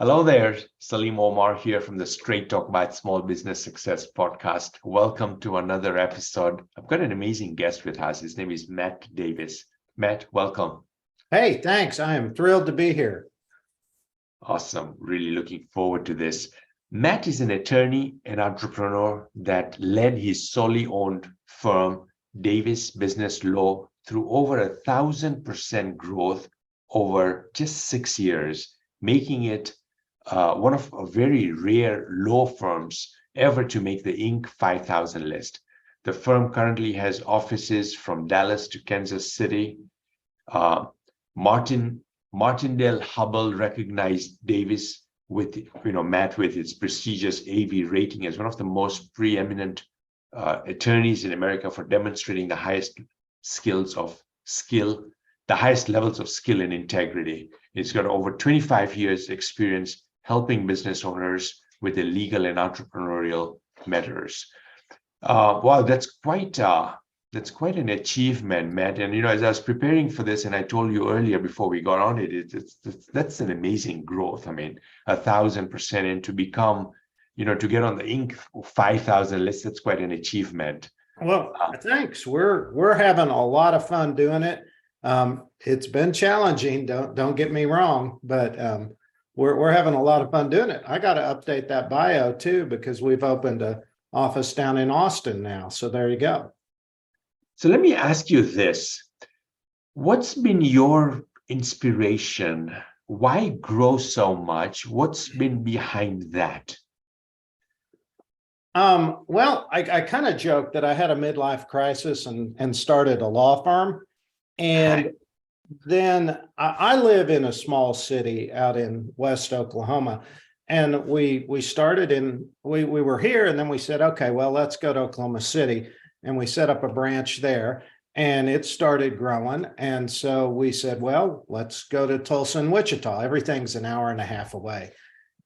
Hello there, Salim Omar here from the Straight Talk about Small Business Success podcast. Welcome to another episode. I've got an amazing guest with us. His name is Matt Davis. Matt, welcome. Hey, thanks. I am thrilled to be here. Awesome. Really looking forward to this. Matt is an attorney and entrepreneur that led his solely owned firm, Davis Business Law, through over 1,000% growth over just 6 years, making it one of a very rare law firms ever to make the Inc. 5000 list. The firm currently has offices from Dallas to Kansas City. Martindale Hubbell recognized Davis with, Matt with its prestigious AV rating as one of the most preeminent attorneys in America for demonstrating the highest the highest levels of skill and integrity. It's got over 25 years experience helping business owners with the legal and entrepreneurial matters. Wow, that's quite an achievement, Matt. And as I was preparing for this, and I told you earlier before we got on that's an amazing growth. I mean, 1,000%, and to become, to get on the Inc. 5000 list, that's quite an achievement. Well, thanks. We're having a lot of fun doing it. It's been challenging. Don't get me wrong, but we're having a lot of fun doing it. I got to update that bio too, because we've opened an office down in Austin now. So there you go. So let me ask you this. What's been your inspiration? Why grow so much? What's been behind that? Well, I kind of joked that I had a midlife crisis and started a law firm. And then I live in a small city out in West Oklahoma. And we were here, and then we said, okay, well, let's go to Oklahoma City. And we set up a branch there, and it started growing. And so we said, well, let's go to Tulsa and Wichita. Everything's an hour and a half away.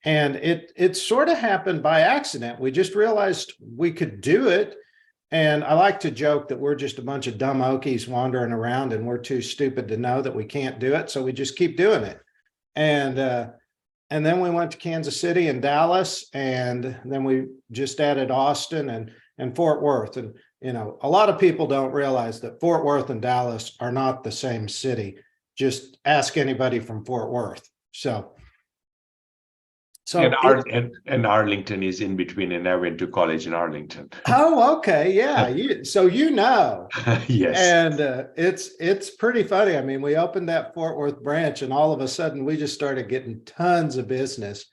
And it sort of happened by accident. We just realized we could do it. And I like to joke that we're just a bunch of dumb Okies wandering around, and we're too stupid to know that we can't do it. So we just keep doing it. And then we went to Kansas City and Dallas, and then we just added Austin and Fort Worth. And a lot of people don't realize that Fort Worth and Dallas are not the same city. Just ask anybody from Fort Worth. So and Arlington is in between, and I went to college in Arlington. Oh, okay, yeah. Yes. And it's pretty funny. I mean, we opened that Fort Worth branch, and all of a sudden we just started getting tons of business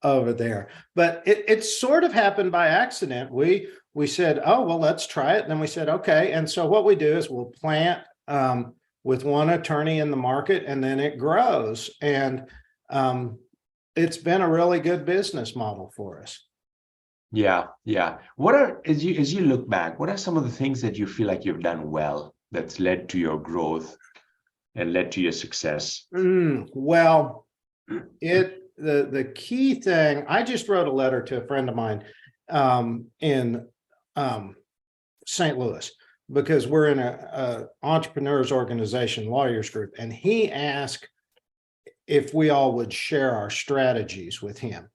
over there. But it sort of happened by accident. We said, oh, well, let's try it. And then we said, okay. And so what we do is we'll plant with one attorney in the market, and then it grows. And it's been a really good business model for us. Yeah. As you look back, what are some of the things that you feel like you've done well that's led to your growth and led to your success? Well, the key thing, I just wrote a letter to a friend of mine in St. Louis, because we're in a entrepreneurs organization, lawyers group, and he asked if we all would share our strategies with him.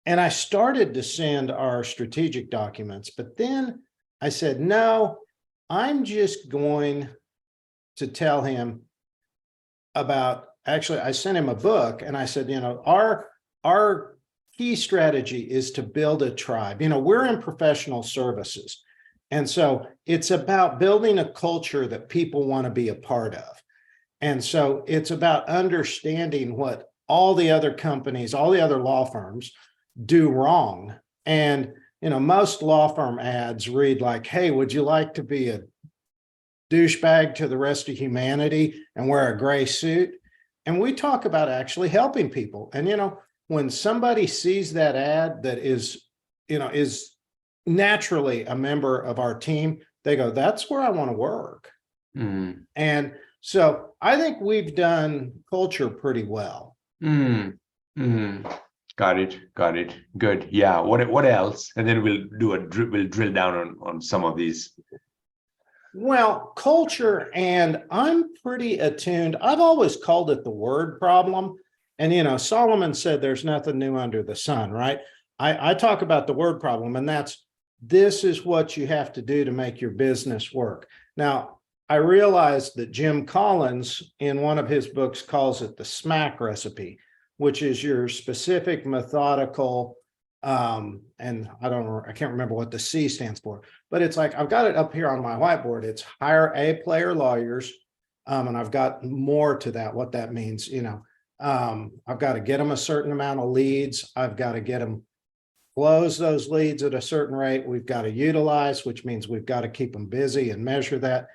And I started to send our strategic documents, but then I said, no, I'm just going to tell him actually, I sent him a book, and I said, our key strategy is to build a tribe. We're in professional services. And so it's about building a culture that people want to be a part of. And so it's about understanding what all the other companies, all the other law firms do wrong. And, most law firm ads read like, hey, would you like to be a douchebag to the rest of humanity and wear a gray suit? And we talk about actually helping people. And, when somebody sees that ad that is naturally a member of our team, they go, that's where I want to work. Mm. And so I think we've done culture pretty well. Mm. Mm. Got it. Good. Yeah. What else? And then we'll drill down on some of these. Well, culture, and I'm pretty attuned. I've always called it the word problem, And, Solomon said there's nothing new under the sun, right? I talk about the word problem, and this is what you have to do to make your business work. Now, I realized that Jim Collins, in one of his books, calls it the SMAC recipe, which is your specific, methodical, and I can't remember what the C stands for, but it's like, I've got it up here on my whiteboard. It's hire A-player lawyers. And I've got more to that, what that means, I've got to get them a certain amount of leads. I've got to get them close those leads at a certain rate. We've got to utilize, which means we've got to keep them busy and measure that.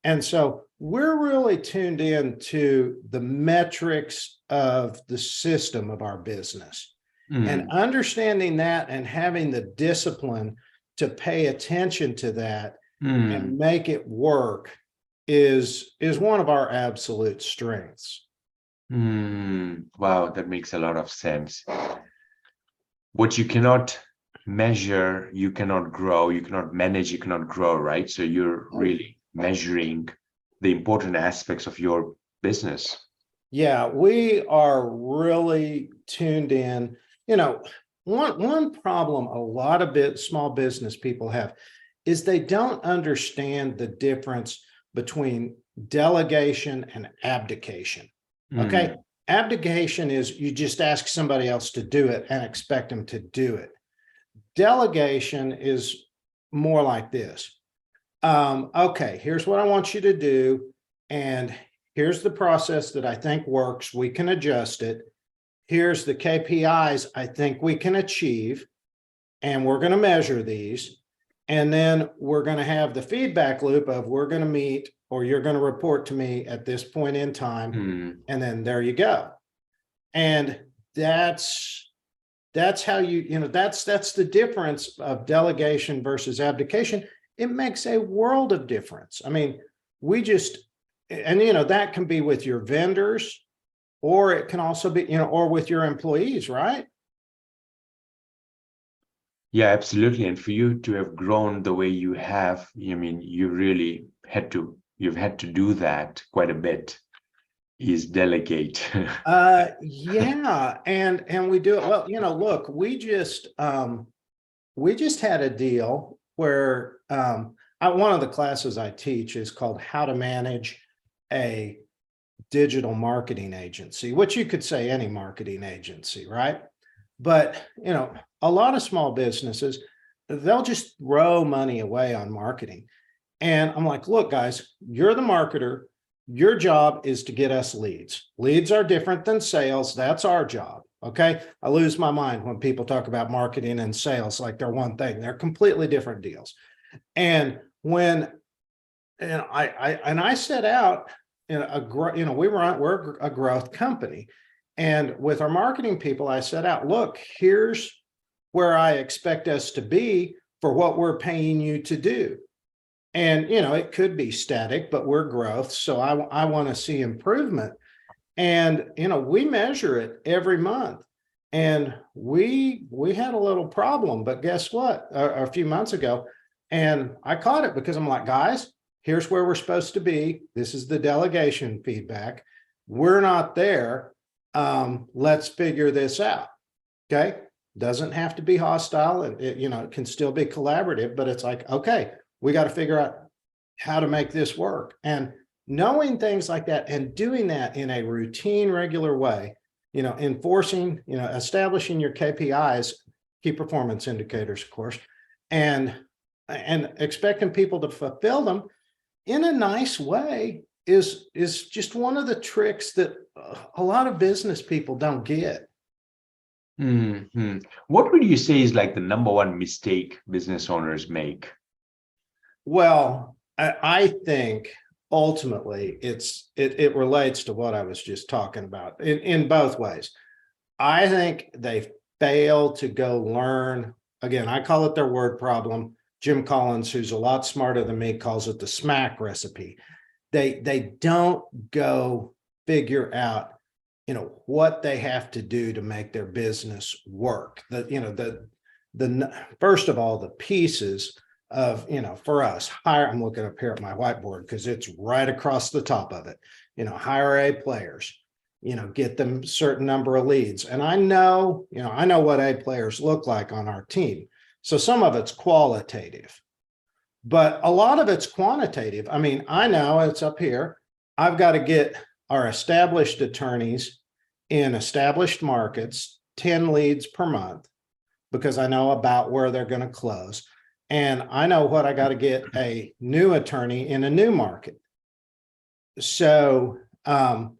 And so we're really tuned in to the metrics of the system of our business. And understanding that and having the discipline to pay attention to that and make it work is one of our absolute strengths. Wow, that makes a lot of sense. What you cannot measure, you cannot grow, you cannot manage, you cannot grow, right? So you're really measuring the important aspects of your business. Yeah, we are really tuned in. One problem a lot of small business people have is they don't understand the difference between delegation and abdication. Okay. Abdication is you just ask somebody else to do it and expect them to do it. Delegation is more like this. Okay, here's what I want you to do. And here's the process that I think works. We can adjust it. Here's the KPIs I think we can achieve. And we're going to measure these. And then we're going to have the feedback loop of we're going to meet, or you're going to report to me at this point in time. And then there you go. And that's how that's the difference of delegation versus abdication. It makes a world of difference. I mean, that can be with your vendors, or it can also be, or with your employees, right? Yeah, absolutely. And for you to have grown the way you have, you've had to do that quite a bit, is delegate. Yeah. And we do it. Well, look, we just had a deal where, one of the classes I teach is called How to Manage a Digital Marketing Agency, which you could say any marketing agency, right? But, a lot of small businesses, they'll just throw money away on marketing. And I'm like, look, guys, you're the marketer. Your job is to get us leads. Leads are different than sales. That's our job. Okay. I lose my mind when people talk about marketing and sales like they're one thing. They're completely different deals. And I set out we're a growth company. And with our marketing people, I set out, look, here's where I expect us to be for what we're paying you to do. And, it could be static, but we're growth. So I want to see improvement. And, we measure it every month. And we had a little problem, but guess what? A few months ago, and I caught it because I'm like, guys, here's where we're supposed to be. This is the delegation feedback. We're not there. Let's figure this out. Okay. Doesn't have to be hostile. And it can still be collaborative, but it's like, okay, we got to figure out how to make this work. And knowing things like that and doing that in a routine, regular way, enforcing, establishing your KPIs, key performance indicators, of course, and expecting people to fulfill them in a nice way is just one of the tricks that a lot of business people don't get. What would you say is like the number one mistake business owners make? Well, I think ultimately it relates to what I was just talking about in both ways. I think they fail to go learn. Again, I call it their word problem. Jim Collins, who's a lot smarter than me, calls it the SMAC recipe. They don't go figure out, what they have to do to make their business work. First of all, the pieces of, for us, I'm looking up here at my whiteboard because it's right across the top of it, hire A players. get them certain number of leads. And I know what A players look like on our team. So some of it's qualitative, but a lot of it's quantitative. I mean, I know it's up here. I've got to get our established attorneys in established markets 10 leads per month because I know about where they're going to close. And I know what I got to get a new attorney in a new market. So, and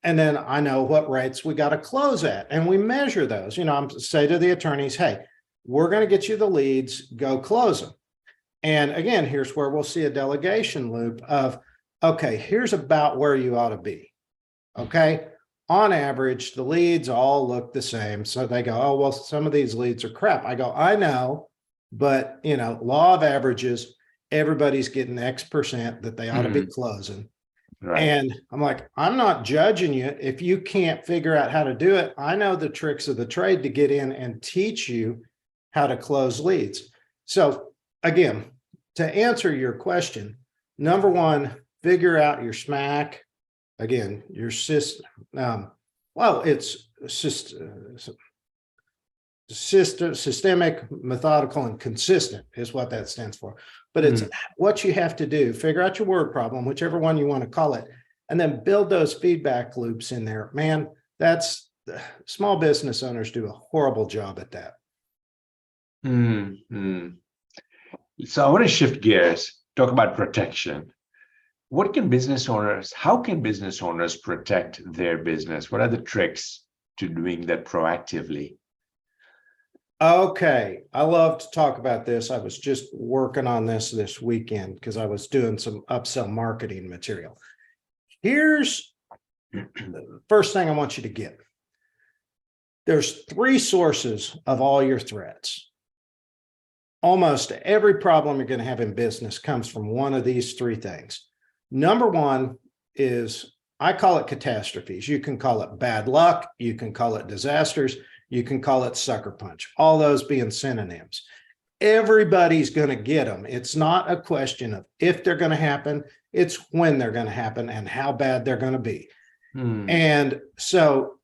then I know what rates we got to close at, and we measure those. I'm say to the attorneys, hey, we're going to get you the leads, go close them. And again, here's where we'll see a delegation loop of, okay, here's about where you ought to be. Okay. On average, the leads all look the same. So they go, oh, well, some of these leads are crap. I go, I know, but law of averages, everybody's getting X percent that they ought to be closing. Right. And I'm like, I'm not judging you. If you can't figure out how to do it, I know the tricks of the trade to get in and teach you how to close leads. So again, to answer your question, number one, figure out your SMAC. Again, your system. It's systemic, methodical, and consistent is what that stands for. But it's what you have to do. Figure out your word problem, whichever one you want to call it, and then build those feedback loops in there. Man, that's small business owners do a horrible job at that. So I want to shift gears, talk about protection. How can business owners protect their business? What are the tricks to doing that proactively? Okay, I love to talk about this. I was just working on this weekend because I was doing some upsell marketing material. Here's the first thing I want you to get. There's 3 sources of all your threats. Almost every problem you're going to have in business comes from one of these 3 things. Number one is, I call it catastrophes. You can call it bad luck. You can call it disasters. You can call it sucker punch, all those being synonyms. Everybody's going to get them. It's not a question of if they're going to happen, it's when they're going to happen and how bad they're going to be. And so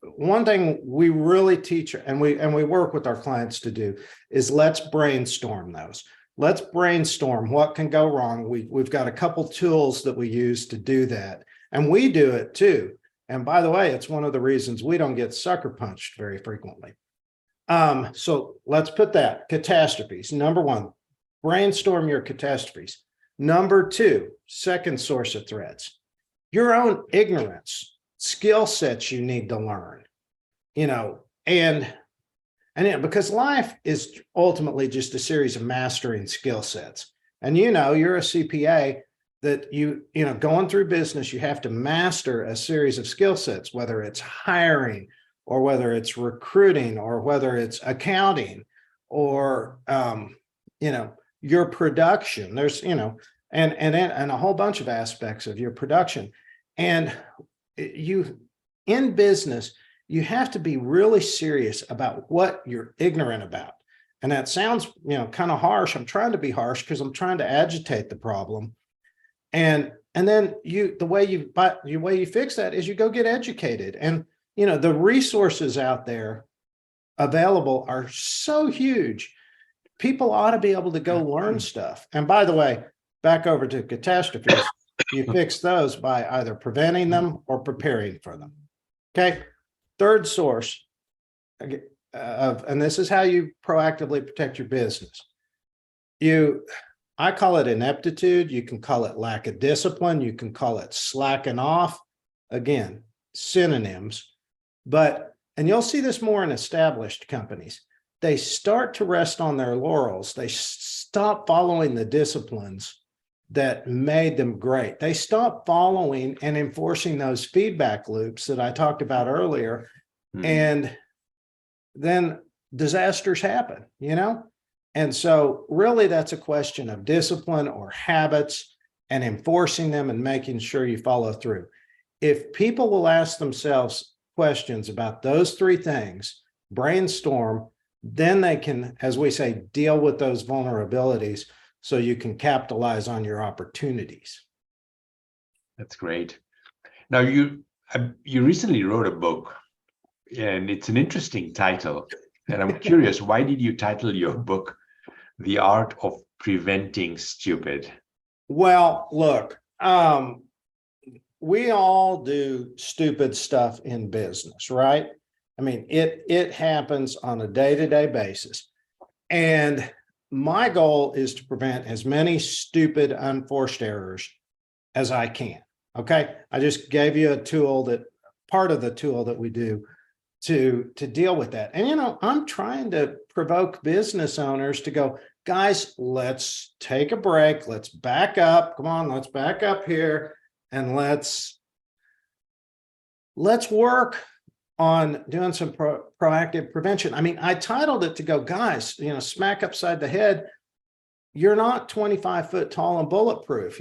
one thing we really teach and we work with our clients to do is let's brainstorm those. Let's brainstorm what can go wrong. We've got a couple tools that we use to do that. And we do it too. And by the way, it's one of the reasons we don't get sucker punched very frequently. So let's put that. Catastrophes. Number one, brainstorm your catastrophes. Number 2, second source of threats, your own ignorance, skill sets you need to learn, because life is ultimately just a series of mastering skill sets. And you're a CPA that going through business, you have to master a series of skill sets, whether it's hiring or whether it's recruiting or whether it's accounting or, your production. There's, and a whole bunch of aspects of your production. And in business, you have to be really serious about what you're ignorant about. And that sounds, kind of harsh. I'm trying to be harsh because I'm trying to agitate the problem. And then the way you fix that is you go get educated. And, the resources out there available are so huge. People ought to be able to go learn stuff. And by the way, back over to catastrophes, you fix those by either preventing them or preparing for them. Okay. Third source and this is how you proactively protect your business. I call it ineptitude. You can call it lack of discipline. You can call it slacking off. Again, synonyms. And you'll see this more in established companies. They start to rest on their laurels. They stop following the disciplines that made them great. They stop following and enforcing those feedback loops that I talked about earlier. And then disasters happen, And so really that's a question of discipline or habits and enforcing them and making sure you follow through. If people will ask themselves questions about those 3 things, brainstorm, then they can, as we say, deal with those vulnerabilities so you can capitalize on your opportunities. That's great. Now You recently wrote a book, and it's an interesting title. And I'm curious, why did you title your book The Art of Preventing Stupid? Well, look, we all do stupid stuff in business, right? I mean, it happens on a day-to-day basis. And my goal is to prevent as many stupid, unforced errors as I can. Okay. I just gave you a tool that part of the tool that we do to deal with that. And, I'm trying to provoke business owners to go, guys, let's take a break. Let's back up. Come on, let's back up here and let's work on doing some proactive prevention. I mean, I titled it to go, guys, smack upside the head. You're not 25 foot tall and bulletproof.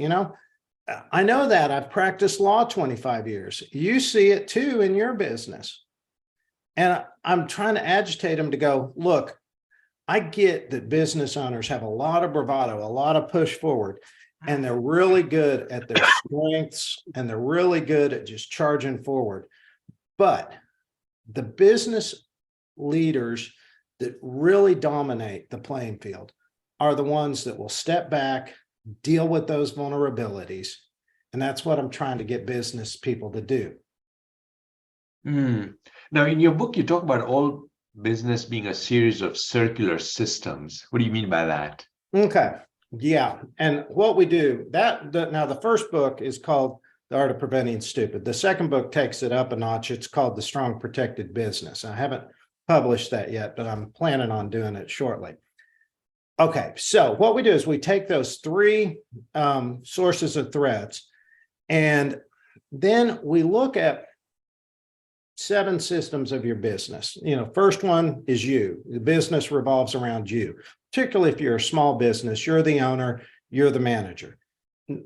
I know that. I've practiced law 25 years. You see it too in your business. And I'm trying to agitate them to go, look, I get that business owners have a lot of bravado, a lot of push forward, and they're really good at their strengths and they're really good at just charging forward. But the business leaders that really dominate the playing field are the ones that will step back, deal with those vulnerabilities. And that's what I'm trying to get business people to do. Now, in your book, you talk about all business being a series of circular systems. What do you mean by that? Okay. Yeah. And what we do now, the first book is called The Art of Preventing Stupid. The second book takes it up a notch. It's called The Strong Protected Business. I haven't published that yet, but I'm planning on doing it shortly. Okay. So what we do is we take those three sources of threats, and then we look at 7 systems of your business. First one is you. The business revolves around you, particularly if you're a small business, you're the owner, you're the manager.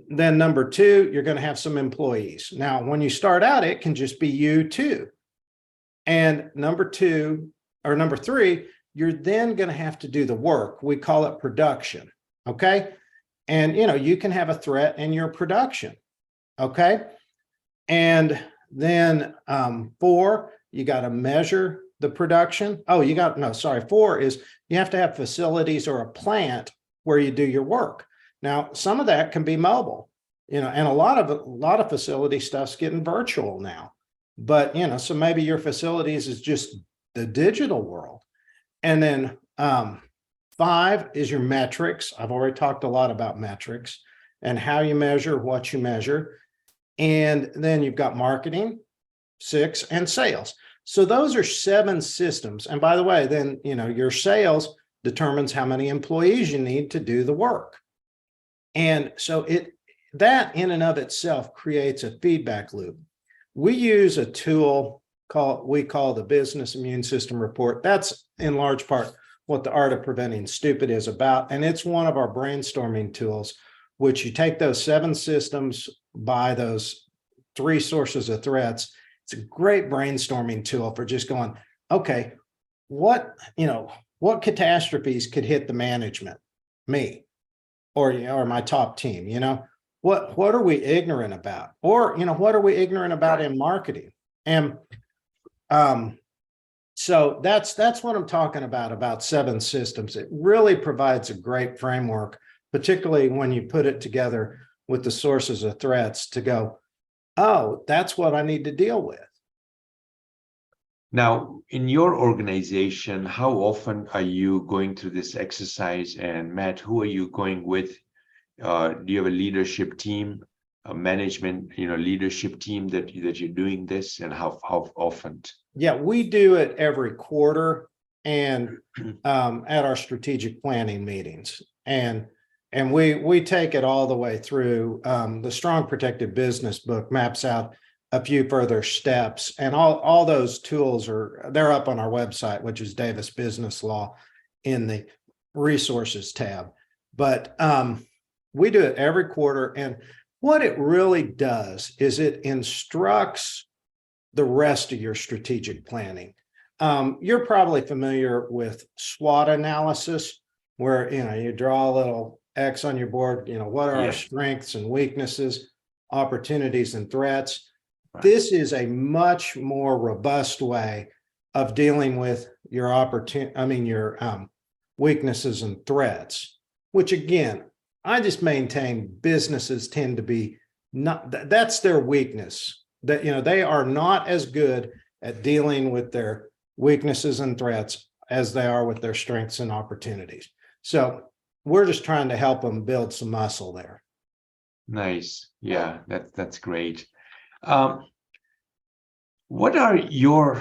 Then number 2, you're going to have some employees. Now, when you start out, it can just be you too. And number 3, you're then going to have to do the work. We call it production. Okay. And, you can have a threat in your production. Okay. And then 4, you got to measure the production. 4 is you have to have facilities or a plant where you do your work. Now, some of that can be mobile, and a lot of facility stuff's getting virtual now. But, so maybe your facilities is just the digital world. And then 5 is your metrics. I've already talked a lot about metrics and how you measure what you measure. And then you've got marketing, 6, and sales. So those are 7 systems. And by the way, then, your sales determines how many employees you need to do the work. And so that in and of itself creates a feedback loop. We use a tool we call the Business Immune System Report. That's in large part what the Art of Preventing Stupid is about. And it's one of our brainstorming tools, which you take those 7 systems by those 3 sources of threats. It's a great brainstorming tool for just going, okay, what catastrophes could hit the management, me, or my top team, what are we ignorant about? Or, what are we ignorant about in marketing? And so that's what I'm talking about 7 systems. It really provides a great framework, particularly when you put it together with the sources of threats to go, oh, that's what I need to deal with. Now, in your organization, how often are you going through this exercise? And Matt, who are you going with? Do you have a leadership team, a management, leadership team that you're doing this, and how often? Yeah, we do it every quarter and at our strategic planning meetings. And we take it all the way through. The Strong Protected Business book maps out a few further steps, and all those tools they're up on our website, which is Davis Business Law, in the resources tab. But we do it every quarter, and what it really does is it instructs the rest of your strategic planning. You're probably familiar with SWOT analysis, where you draw a little X on your board. What are our strengths and weaknesses, opportunities and threats? This is a much more robust way of dealing with your weaknesses and threats, which again, I just maintain businesses tend to be that's their weakness, that, they are not as good at dealing with their weaknesses and threats as they are with their strengths and opportunities. So we're just trying to help them build some muscle there. Nice. Yeah, that's great. What are you've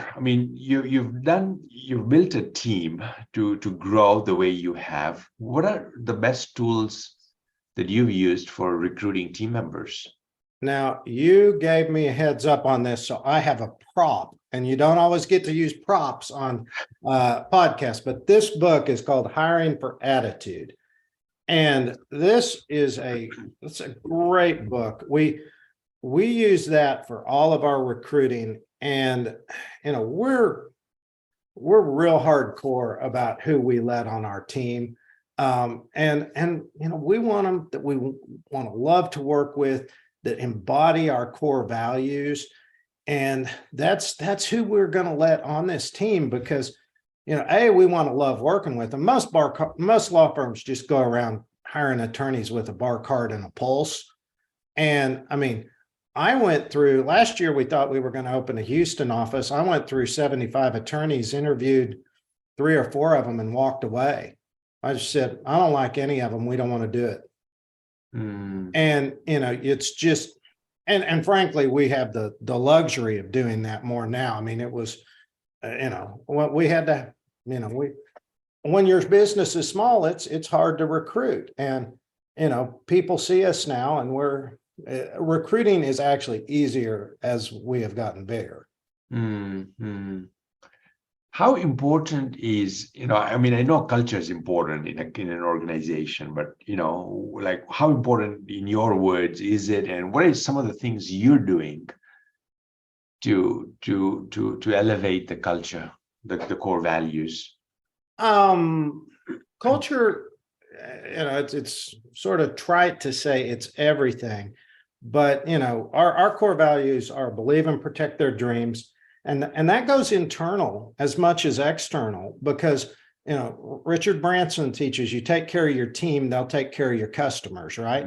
built a team to grow the way you have. What are the best tools that you've used for recruiting team members? Now, you gave me a heads up on this, so I have a prop, and you don't always get to use props on podcasts, but this book is called Hiring for Attitude. And this is it's a great book. We use that for all of our recruiting, and we're real hardcore about who we let on our team. And we want them that we want to love to work with, that embody our core values. And that's who we're going to let on this team, because we want to love working with them. Most law firms just go around hiring attorneys with a bar card and a pulse. And I went through last year, we thought we were going to open a Houston office. I went through 75 attorneys, interviewed 3 or 4 of them, and walked away. I just said, I don't like any of them. We don't want to do it. And, it's just, and frankly, we have the luxury of doing that more now. It was, what we had to, when your business is small, it's hard to recruit. And, people see us now, and recruiting is actually easier as we have gotten bigger. How important is, I know culture is important in an organization, but, how important, in your words, is it? And what are some of the things you're doing to elevate the culture, the core values? Culture, it's sort of trite to say it's everything, but, our core values are believe and protect their dreams. And that goes internal as much as external, because, Richard Branson teaches you take care of your team, they'll take care of your customers, right?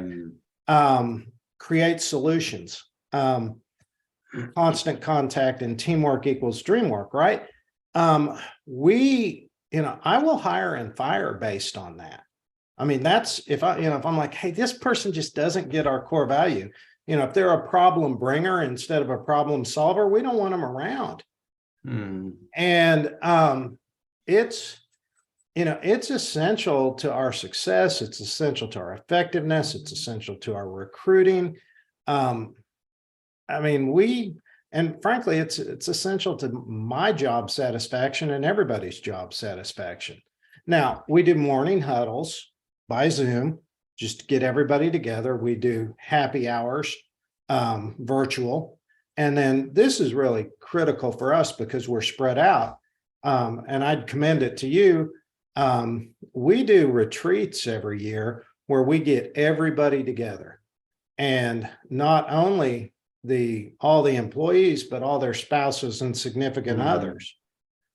Create solutions, constant contact and teamwork equals dream work, right? I will hire and fire based on that. That's if I'm like, hey, this person just doesn't get our core value. If they're a problem bringer instead of a problem solver, we don't want them around. And it's essential to our success. It's essential to our effectiveness. It's essential to our recruiting. And frankly, it's essential to my job satisfaction and everybody's job satisfaction. Now, we do morning huddles by Zoom, just to get everybody together. We do happy hours, virtual. And then this is really critical for us because we're spread out. And I'd commend it to you. We do retreats every year where we get everybody together, and not only all the employees, but all their spouses and significant others,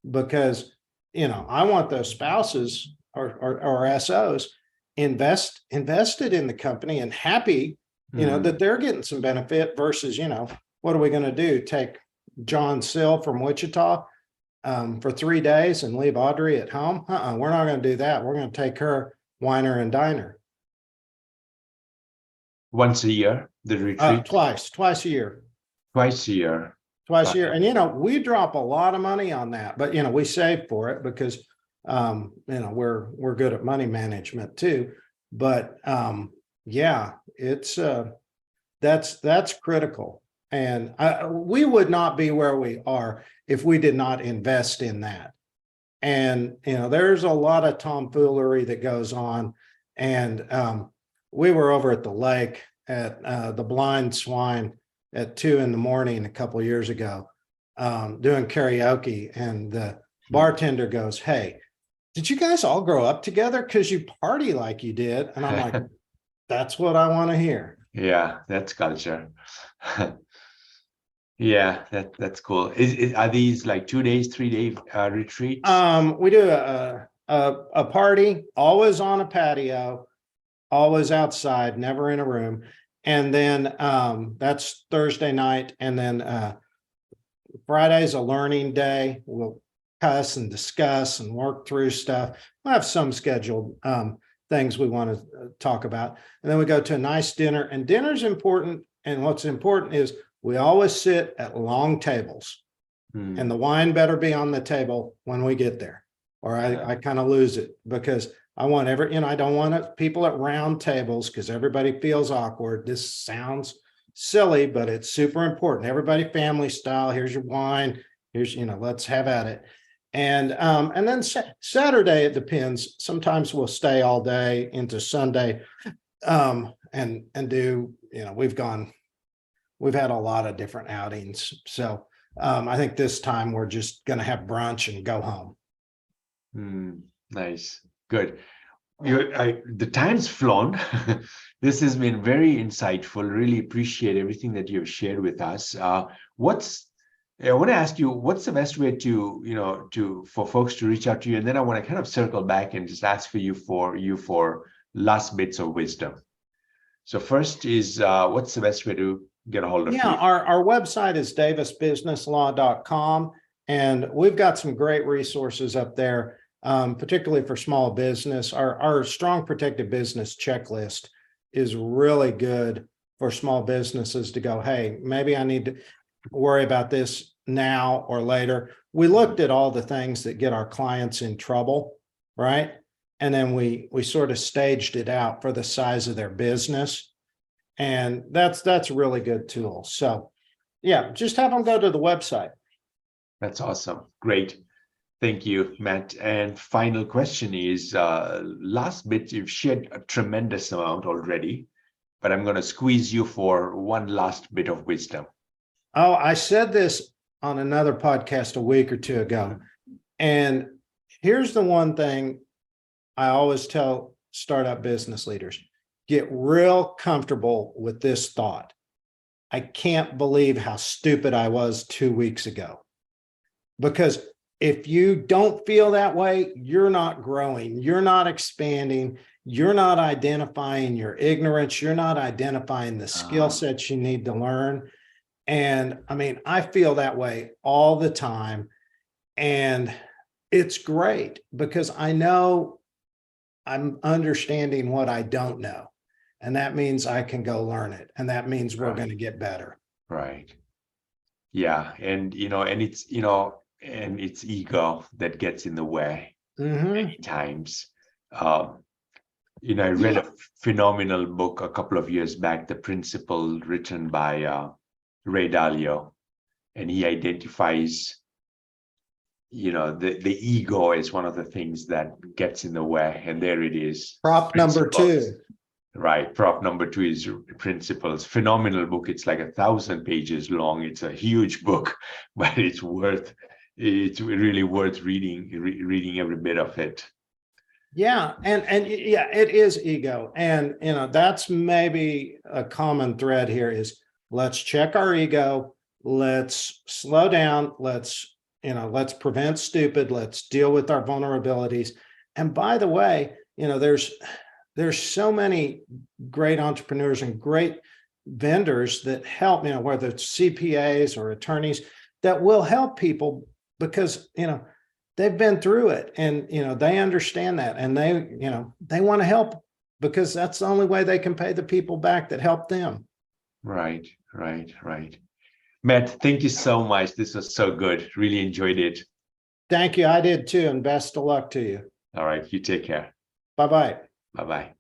because, I want those spouses or SOs invested in the company and happy, that they're getting some benefit versus, what are we going to do? Take John Sill from Wichita for 3 days and leave Audrey at home? We're not going to do that. We're going to take her winer and diner. Once a year, the retreat? Twice a year. Twice a year. Twice a year. And, we drop a lot of money on that, but, we save for it because, we're good at money management too. But, it's, that's critical. And we would not be where we are if we did not invest in that. And, there's a lot of tomfoolery that goes on. And we were over at the lake at the Blind Swine at 2 a.m. a couple of years ago, doing karaoke. And the bartender goes, "Hey, did you guys all grow up together? Because you party like you did." And I'm like, that's what I want to hear. Yeah, that's culture. Yeah, that's cool. Are these like 2 days, 3 day retreats? We do a party, always on a patio, always outside, never in a room. And then that's Thursday night. And then Friday's a learning day. We'll cuss and discuss and work through stuff. We'll have some scheduled things we want to talk about. And then we go to a nice dinner. And dinner's important. And what's important is we always sit at long tables. And the wine better be on the table when we get there, or I kind of lose it, because I want I don't want people at round tables because everybody feels awkward. This sounds silly, but it's super important. Everybody family style. Here's your wine. Here's, let's have at it. And then Saturday, it depends. Sometimes we'll stay all day into Sunday and do, we've had a lot of different outings. So I think this time we're just going to have brunch and go home. Nice. Good. The time's flown. This has been very insightful. Really appreciate everything that you've shared with us. I want to ask you, what's the best way for folks to reach out to you? And then I want to kind of circle back and just ask for last bits of wisdom. So first is, what's the best way to get a hold of you? Our website is davisbusinesslaw.com, and we've got some great resources up there, particularly for small business. Our strong protected business checklist is really good for small businesses to go, hey, maybe I need to worry about this now or later. We looked at all the things that get our clients in trouble, right? And then we sort of staged it out for the size of their business. And that's a really good tool. So yeah, just have them go to the website. That's awesome. Great. Thank you, Matt. And final question is, last bit, you've shared a tremendous amount already, but I'm going to squeeze you for one last bit of wisdom. Oh, I said this on another podcast a week or two ago. And here's the one thing I always tell startup business leaders: get real comfortable with this thought. I can't believe how stupid I was 2 weeks ago. Because if you don't feel that way, you're not growing, you're not expanding, you're not identifying your ignorance, you're not identifying the skill sets you need to learn. And I mean, I feel that way all the time. And it's great because I know I'm understanding what I don't know. And that means I can go learn it. And that means we're going to get better. Right. Yeah. And, and it's ego that gets in the way many times. I read a phenomenal book a couple of years back, The Principle, written by Ray Dalio, and he identifies, the ego is one of the things that gets in the way. And there it is. Prop number 2. Right. Prop number 2 is Principles. Phenomenal book. It's like 1,000 pages long. It's a huge book, but it's really worth reading every bit of it. Yeah. And yeah, it is ego. And, that's maybe a common thread here is let's check our ego. Let's slow down. Let's prevent stupid. Let's deal with our vulnerabilities. And by the way, there's so many great entrepreneurs and great vendors that help, whether it's CPAs or attorneys that will help people because, they've been through it and, they understand that and they want to help because that's the only way they can pay the people back that helped them. Right. Matt, thank you so much. This was so good. Really enjoyed it. Thank you. I did too. And best of luck to you. All right. You take care. Bye-bye. Bye-bye.